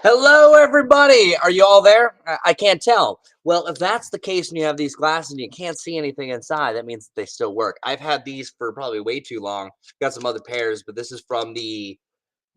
Hello, everybody. Are you all there? I can't tell. Well, if that's the case and you have these glasses and you can't see anything inside, that means they still work. I've had these for probably way too long. Got some other pairs, but this is from the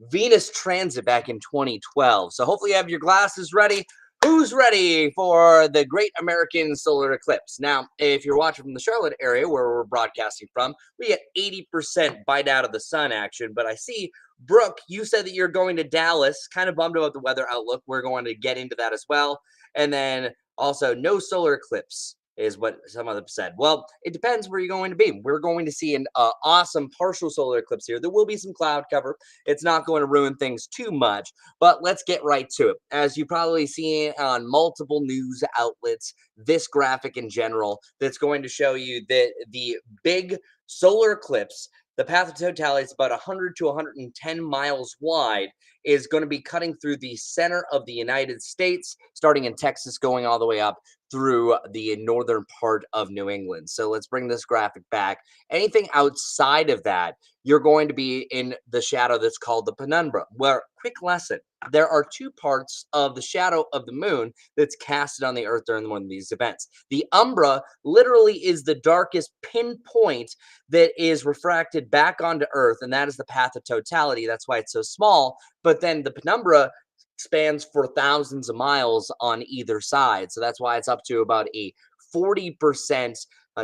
Venus transit back in 2012. So hopefully you have your glasses ready. Who's ready for the Great American Solar Eclipse? Now, if you're watching from the Charlotte area where we're broadcasting from, we get 80% bite out of the sun action. But I see, Brooke, you said that you're going to Dallas. Kind of bummed about the weather outlook. We're going to get into that as well. And then also, no solar eclipse is what some of them said. Well, it depends where you're going to be. We're going to see an awesome partial solar eclipse here. There will be some cloud cover. It's not going to ruin things too much, but let's get right to it. As you probably seen on multiple news outlets, this graphic in general that's going to show you that the big solar eclipse, the path of totality is about 100 to 110 miles wide, is going to be cutting through the center of the United States, starting in Texas, going all the way up through the northern part of New England. So let's bring this graphic back. Anything outside of that, you're going to be in the shadow that's called the penumbra. Where, quick lesson, there are two parts of the shadow of the moon that's casted on the earth during one of these events. The umbra literally is the darkest pinpoint that is refracted back onto earth, and that is the path of totality. That's why it's so small. But then the penumbra spans for thousands of miles on either side. So that's why it's up to about a 40%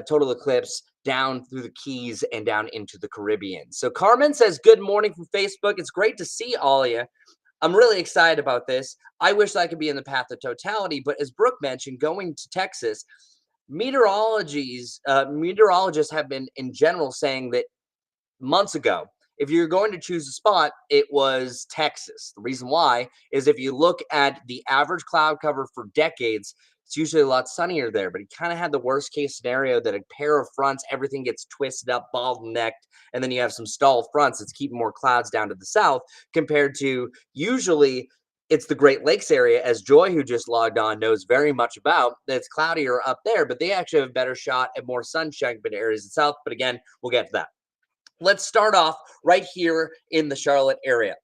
total eclipse down through the Keys and down into the Caribbean. So Carmen says, good morning from Facebook. It's great to see all of you. I'm really excited about this. I wish I could be in the path of totality, but as Brooke mentioned, going to Texas, meteorologists have been in general saying that months ago, if you're going to choose a spot, it was Texas. The reason why is if you look at the average cloud cover for decades, it's usually a lot sunnier there, but he kind of had the worst case scenario that a pair of fronts, everything gets twisted up, bottlenecked, and then you have some stalled fronts that's keeping more clouds down to the south compared to usually it's the Great Lakes area, as Joy, who just logged on, knows very much about. It's cloudier up there, but they actually have a better shot at more sunshine in areas of the south. But again, we'll get to that. Let's start off right here in the Charlotte area.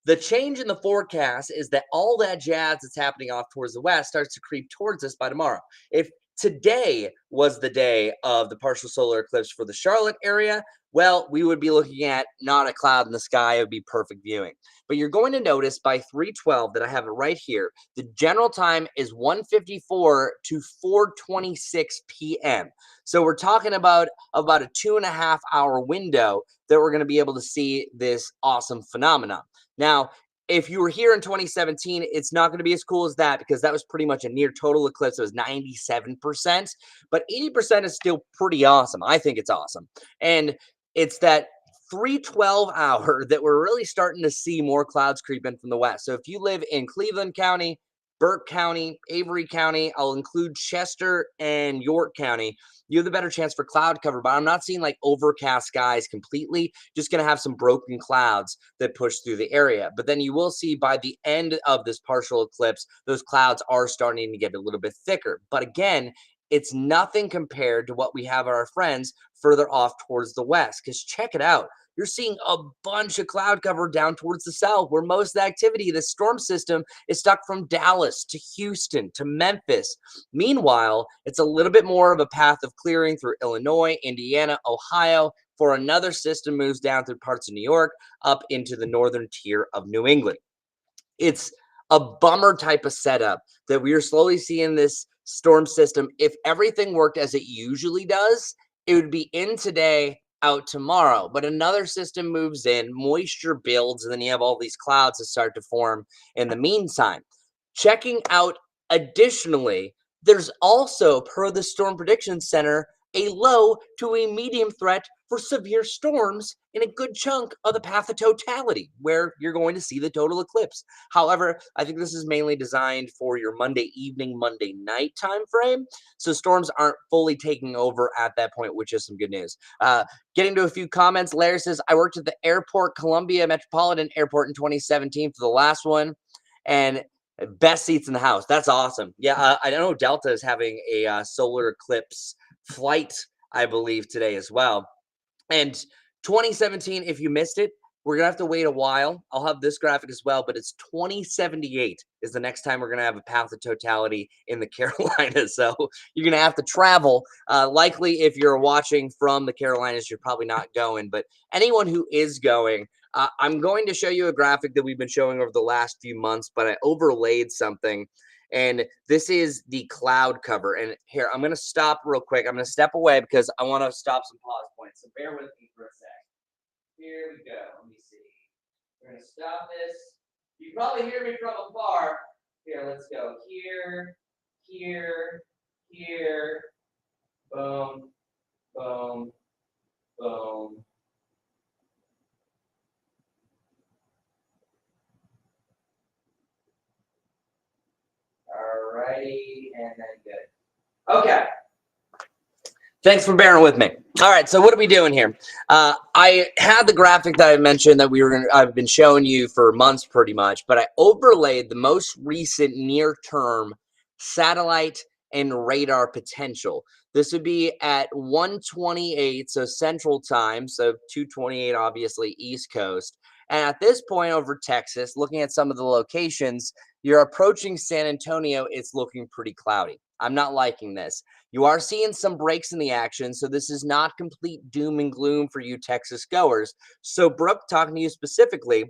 The change in the forecast is that all that jazz that's happening off towards the west starts to creep towards us by tomorrow. If today was the day of the partial solar eclipse for the Charlotte area, well, we would be looking at not a cloud in the sky. It would be perfect viewing. But you're going to notice by 3:12 that I have it right here. The general time is 1:54 to 4:26 p.m. So we're talking about a 2.5 hour window that we're going to be able to see this awesome phenomenon. Now, if you were here in 2017, it's not going to be as cool as that because that was pretty much a near total eclipse. It was 97%, but 80% is still pretty awesome. I think it's awesome. And it's that 3:12 hour that we're really starting to see more clouds creep in from the west. So if you live in Cleveland County, Burke County, Avery County, I'll include Chester and York County, you have the better chance for cloud cover, but I'm not seeing like overcast skies completely. Just going to have some broken clouds that push through the area. But then you will see by the end of this partial eclipse, those clouds are starting to get a little bit thicker. But again, it's nothing compared to what we have our friends further off towards the west. Because check it out. You're seeing a bunch of cloud cover down towards the south, where most of the activity, the storm system, is stuck from Dallas to Houston to Memphis. Meanwhile, it's a little bit more of a path of clearing through Illinois, Indiana, Ohio, for another system moves down through parts of New York up into the northern tier of New England. It's a bummer type of setup that we are slowly seeing this storm system. If everything worked as it usually does, it would be in today, out tomorrow. But another system moves in, moisture builds, and then you have all these clouds that start to form in the meantime. Checking out additionally, there's also, per the Storm Prediction Center, a low to a medium threat for severe storms in a good chunk of the path of totality, where you're going to see the total eclipse. However, I think this is mainly designed for your Monday evening, Monday night time frame, so storms aren't fully taking over at that point, which is some good news. Getting to a few comments, Larry says, I worked at the airport, Columbia Metropolitan Airport in 2017 for the last one, and best seats in the house. That's awesome. Yeah, I know Delta is having a solar eclipse flight, I believe, today as well. And 2017, if you missed it, We're going to have to wait a while. I'll have this graphic as well, but it's 2078 is the next time we're going to have a path of totality in the Carolinas. So you're going to have to travel. Likely, if you're watching from the Carolinas, you're probably not going. But anyone who is going, I'm going to show you a graphic that we've been showing over the last few months, but I overlaid something. And this is the cloud cover. And here, I'm going to stop real quick. I'm going to step away because I want to stop some pause points. So bear with me for a sec. Here we go. Let me see. We're going to stop this. You can probably hear me from afar. Here, let's go. Here, here, here. Boom, boom, boom. All righty, and then good. Okay. Thanks for bearing with me. All right, so what are we doing here? I had the graphic that I mentioned that I've been showing you for months pretty much, but I overlaid the most recent near-term satellite and radar potential. This would be at 1:28, so Central Time, so 2:28 obviously East Coast. And at this point over Texas, looking at some of the locations, you're approaching San Antonio, it's looking pretty cloudy. I'm not liking this. You are seeing some breaks in the action, so this is not complete doom and gloom for you Texas goers. So, Brooke, talking to you specifically,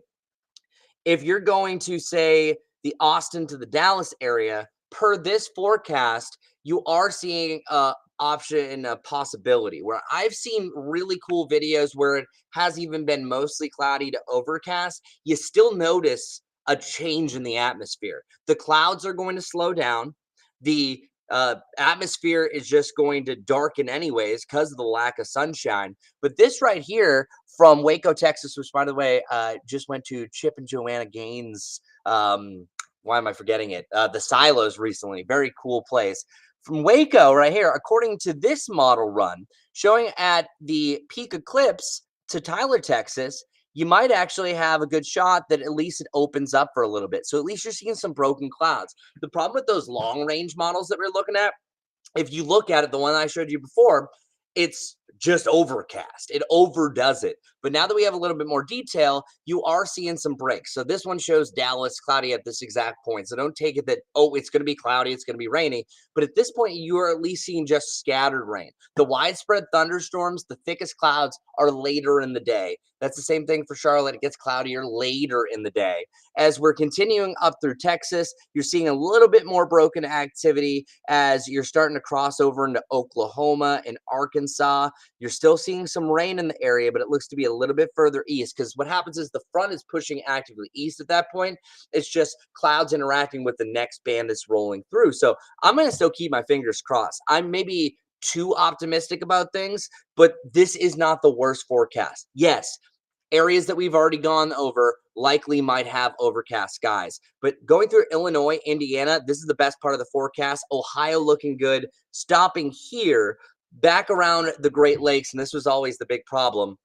if you're going to say the Austin to the Dallas area, per this forecast, you are seeing a option and a possibility where I've seen really cool videos where it has even been mostly cloudy to overcast. You still notice a change in the atmosphere. The clouds are going to slow down. The atmosphere is just going to darken anyways because of the lack of sunshine. But this right here from Waco, Texas, which by the way, just went to Chip and Joanna Gaines. Why am I forgetting it? The Silos recently. Very cool place. From Waco right here, according to this model run, showing at the peak eclipse to Tyler, Texas, you might actually have a good shot that at least it opens up for a little bit. So at least you're seeing some broken clouds. The problem with those long range models that we're looking at, if you look at it, the one I showed you before, it's just overcast. It overdoes it. But now that we have a little bit more detail, you are seeing some breaks. So this one shows Dallas cloudy at this exact point. So don't take it that, oh, it's going to be cloudy, it's going to be rainy. But at this point, you are at least seeing just scattered rain. The widespread thunderstorms, the thickest clouds are later in the day. That's the same thing for Charlotte. It gets cloudier later in the day. As we're continuing up through Texas, you're seeing a little bit more broken activity as you're starting to cross over into Oklahoma and Arkansas. You're still seeing some rain in the area, but it looks to be a little bit further east because what happens is the front is pushing actively east at that point. It's just clouds interacting with the next band that's rolling through. So I'm going to still keep my fingers crossed. I'm maybe too optimistic about things, but this is not the worst forecast. Yes, areas that we've already gone over likely might have overcast skies. But going through Illinois, Indiana, this is the best part of the forecast. Ohio looking good. Stopping here, back around the Great Lakes, and this was always the big problem.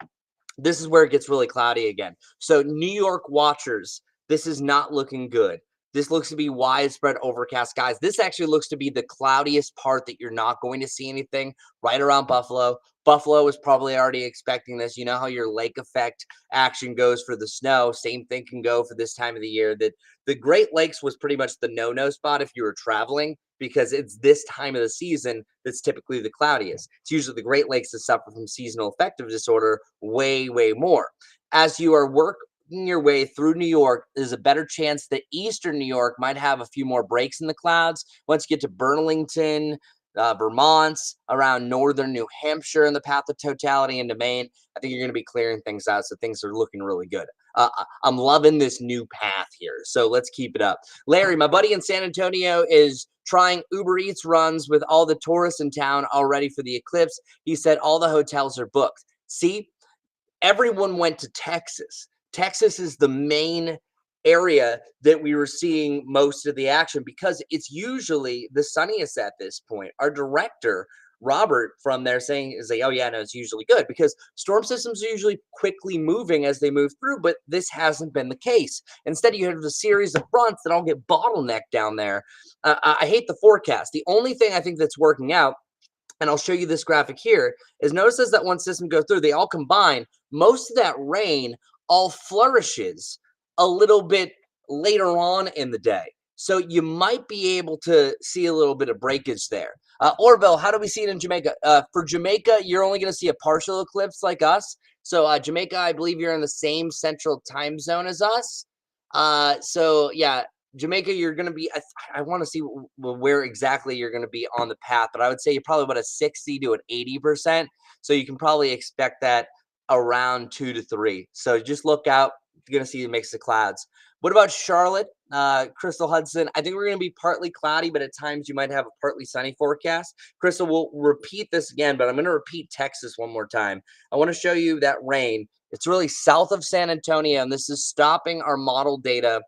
This is where it gets really cloudy again. So New York watchers, this is not looking good. This looks to be widespread overcast skies. This actually looks to be the cloudiest part that you're not going to see anything right around Buffalo. Buffalo is probably already expecting this. You know how your lake effect action goes for the snow. Same thing can go for this time of the year. That the Great Lakes was pretty much the no-no spot if you were traveling because it's this time of the season that's typically the cloudiest. It's usually the Great Lakes that suffer from seasonal affective disorder way, way more. As you are working your way through New York, there's a better chance that eastern New York might have a few more breaks in the clouds. Once you get to Burlington, Vermont, around northern New Hampshire in the path of totality into Maine, I think you're going to be clearing things out. So things are looking really good. I'm loving this new path here. So let's keep it up. Larry, my buddy in San Antonio, is trying Uber Eats runs with all the tourists in town already for the eclipse. He said all the hotels are booked. See, everyone went to Texas. Texas is the main area that we were seeing most of the action because it's usually the sunniest at this point. Our director, Robert, from there saying is like, oh yeah, no, it's usually good because storm systems are usually quickly moving as they move through, but this hasn't been the case. Instead, you have a series of fronts that all get bottlenecked down there. I hate the forecast. The only thing I think that's working out, and I'll show you this graphic here, is notice as that one system goes through, they all combine. Most of that rain all flourishes a little bit later on in the day. So you might be able to see a little bit of breakage there. Orville, how do we see it in Jamaica? For Jamaica, you're only going to see a partial eclipse like us. So Jamaica, I believe you're in the same central time zone as us. So yeah, Jamaica, you're going to be, I want to see where exactly you're going to be on the path, but I would say you're probably about a 60 to an 80%. So you can probably expect that around 2 to 3. So just look out. You're going to see a mix of clouds. What about Charlotte? Crystal Hudson, I think we're going to be partly cloudy, but at times you might have a partly sunny forecast. Crystal, we'll repeat this again, but I'm going to repeat Texas one more time. I want to show you that rain. It's really south of San Antonio, and this is stopping our model data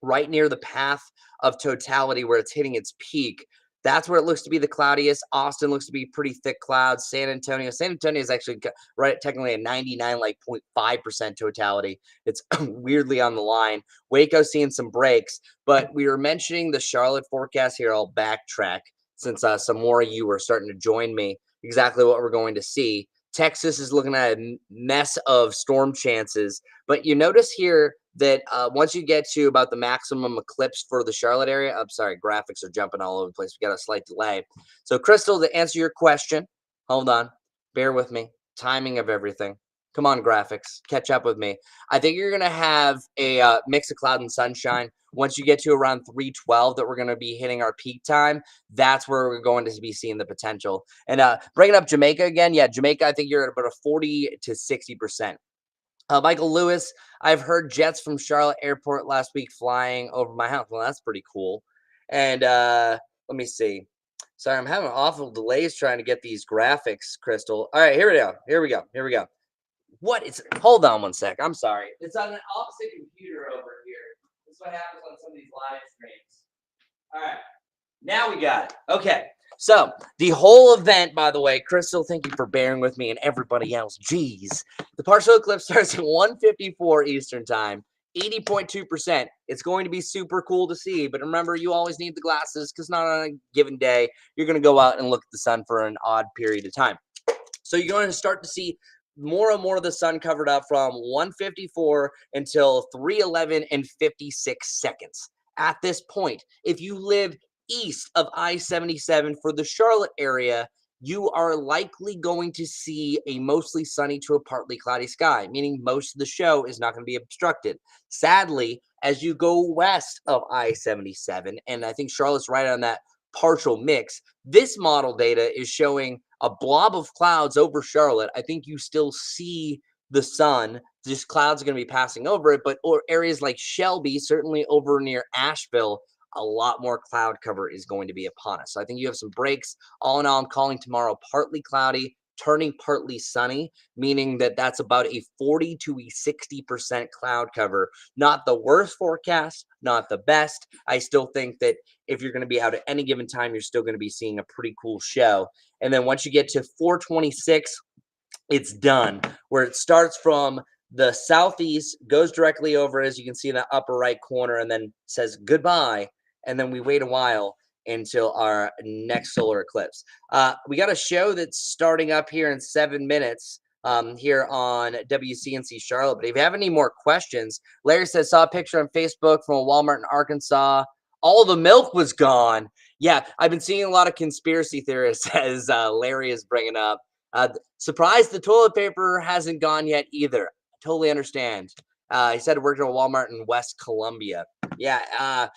right near the path of totality where it's hitting its peak. That's where it looks to be the cloudiest. Austin looks to be pretty thick clouds. San Antonio is actually right at technically a 99.5% totality. It's weirdly on the line. Waco seeing some breaks, but we were mentioning the Charlotte forecast here. I'll backtrack since some more of you are starting to join me. Exactly what we're going to see. Texas is looking at a mess of storm chances, but you notice here that once you get to about the maximum eclipse for the Charlotte area, I'm sorry, graphics are jumping all over the place. We got a slight delay. So, Crystal, to answer your question, hold on, bear with me. Timing of everything. Come on, graphics, catch up with me. I think you're going to have a mix of cloud and sunshine. Once you get to around 312 that we're going to be hitting our peak time, that's where we're going to be seeing the potential. And bringing up Jamaica again, yeah, Jamaica, I think you're at about a 40 to 60%. Michael Lewis, I've heard jets from Charlotte Airport last week flying over my house. Well, that's pretty cool. And let me see. Sorry, I'm having awful delays trying to get these graphics, Crystal. All right, here we go. Here we go. Here we go. What is, hold on one sec. I'm sorry. It's on an opposite computer over here. This is what happens on some of these live streams. All right. Now we got it. Okay. So the whole event, by the way, Crystal, thank you for bearing with me and everybody else. Geez. The partial eclipse starts at 1:54 Eastern time, 80.2%. It's going to be super cool to see. But remember, you always need the glasses because not on a given day, you're going to go out and look at the sun for an odd period of time. So you're going to start to see more and more of the sun covered up from 1:54 until 3:11 and 56 seconds. At this point, if you live east of I-77 for the Charlotte area, you are likely going to see a mostly sunny to a partly cloudy sky, meaning most of the show is not going to be obstructed. Sadly, as you go west of I-77, and I think Charlotte's right on that partial mix, this model data is showing a blob of clouds over Charlotte. I think you still see the sun. Just clouds are going to be passing over it, but or areas like Shelby, certainly over near Asheville, a lot more cloud cover is going to be upon us. So I think you have some breaks. All in all, I'm calling tomorrow partly cloudy, turning partly sunny, meaning that that's about a 40 to a 60% cloud cover. Not the worst forecast, not the best. I still think that if you're going to be out at any given time, you're still going to be seeing a pretty cool show. And then once you get to 426, it's done, where it starts from the southeast, goes directly over, as you can see in the upper right corner, and then says goodbye. And then we wait a while until our next solar eclipse. We got a show that's starting up here in 7 minutes here on WCNC Charlotte. But if you have any more questions, Larry says, saw a picture on Facebook from a Walmart in Arkansas. All the milk was gone. Yeah, I've been seeing a lot of conspiracy theorists, as Larry is bringing up. Surprised the toilet paper hasn't gone yet either. I totally understand. He said it worked at a Walmart in West Columbia. Yeah,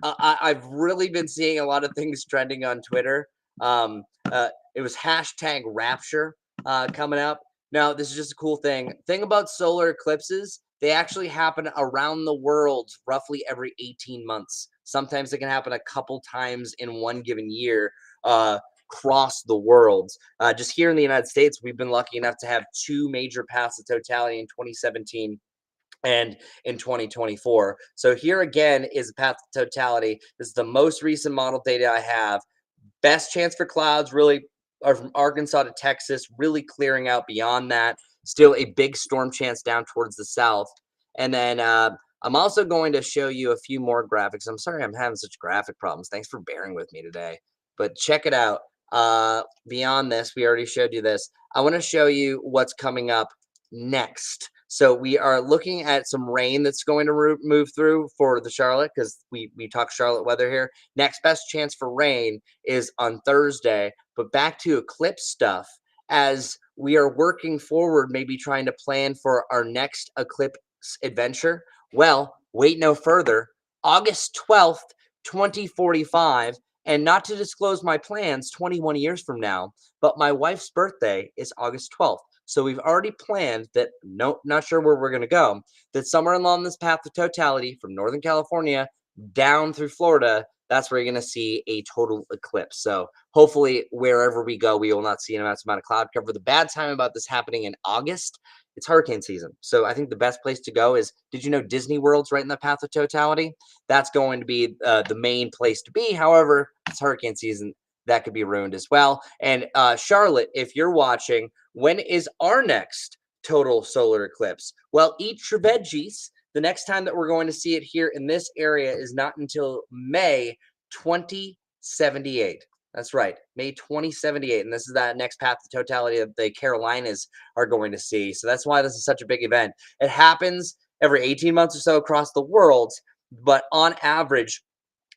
I've really been seeing a lot of things trending on Twitter. It was hashtag Rapture coming up. Now, this is just a cool thing. Thing about solar eclipses, they actually happen around the world roughly every 18 months. Sometimes they can happen a couple times in one given year across the world. Just here in the United States, we've been lucky enough to have 2 major paths of totality in 2017 and in 2024. So here again is the path to totality. This is the most recent model data I have. Best chance for clouds really are from Arkansas to Texas, really clearing out beyond that. Still a big storm chance down towards the south. And then I'm also going to show you a few more graphics. I'm sorry I'm having such graphic problems. Thanks for bearing with me today. But check it out. Beyond this, we already showed you this. I want to show you what's coming up next. So we are looking at some rain that's going to move through for the Charlotte, because we talk Charlotte weather here. Next best chance for rain is on Thursday. But back to eclipse stuff, as we are working forward, maybe trying to plan for our next eclipse adventure. Well, wait no further. August 12th, 2045. And not to disclose my plans 21 years from now, but my wife's birthday is August 12th. So we've already planned that, no, not sure where we're going to go, that somewhere along this path of totality from Northern California down through Florida, that's where you're going to see a total eclipse. So hopefully wherever we go, we will not see an immense amount of cloud cover. The bad time about this happening in August, it's hurricane season. So I think the best place to go is, did you know Disney World's right in the path of totality? That's going to be the main place to be. However, it's hurricane season. That could be ruined as well. And Charlotte, if you're watching, when is our next total solar eclipse? Well, eat your veggies. The next time that we're going to see it here in this area is not until May 2078. That's right, May 2078. And this is that next path to totality that the Carolinas are going to see. So that's why this is such a big event. It happens every 18 months or so across the world, but on average,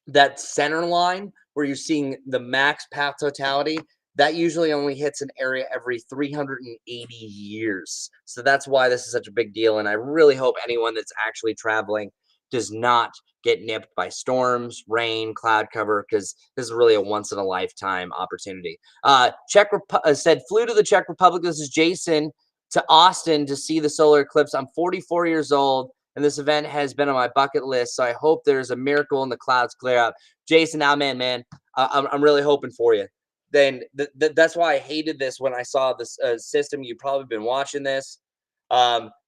that center line where you're seeing the max path totality, that usually only hits an area every 380 years. So that's why this is such a big deal. And I really hope anyone that's actually traveling does not get nipped by storms, rain, cloud cover, because this is really a once in a lifetime opportunity. Said, flew to the Czech Republic. This is Jason, to Austin to see the solar eclipse. I'm 44 years old, and this event has been on my bucket list. So I hope there's a miracle and the clouds clear up. Jason, man, I'm really hoping for you. Then that's why I hated this when I saw this system. You've probably been watching this.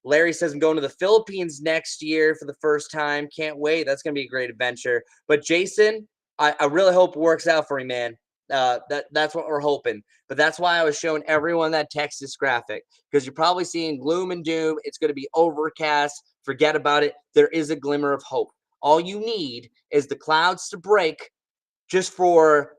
Larry says, I'm going to the Philippines next year for the first time. Can't wait. That's going to be a great adventure. But Jason, I really hope it works out for you, man. That's what we're hoping. But that's why I was showing everyone that Texas graphic, because you're probably seeing gloom and doom. It's going to be overcast. Forget about it. There is a glimmer of hope. All you need is the clouds to break just for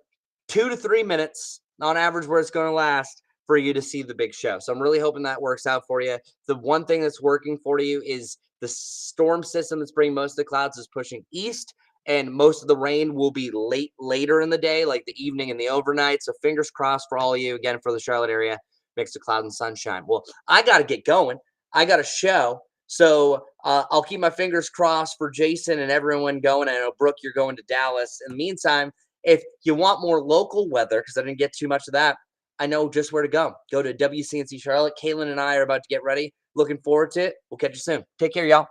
2 to 3 minutes on average, where it's going to last for you to see the big show. So I'm really hoping that works out for you. The one thing that's working for you is the storm system that's bringing most of the clouds is pushing east, and most of the rain will be later in the day, like the evening and the overnight. So fingers crossed for all of you, again, for the Charlotte area, mix of cloud and sunshine. Well, I got to get going. I got a show. So I'll keep my fingers crossed for Jason and everyone going. I know, Brooke, you're going to Dallas. In the meantime, if you want more local weather, because I didn't get too much of that, I know just where to go. Go to WCNC Charlotte. Kaylin and I are about to get ready. Looking forward to it. We'll catch you soon. Take care, y'all.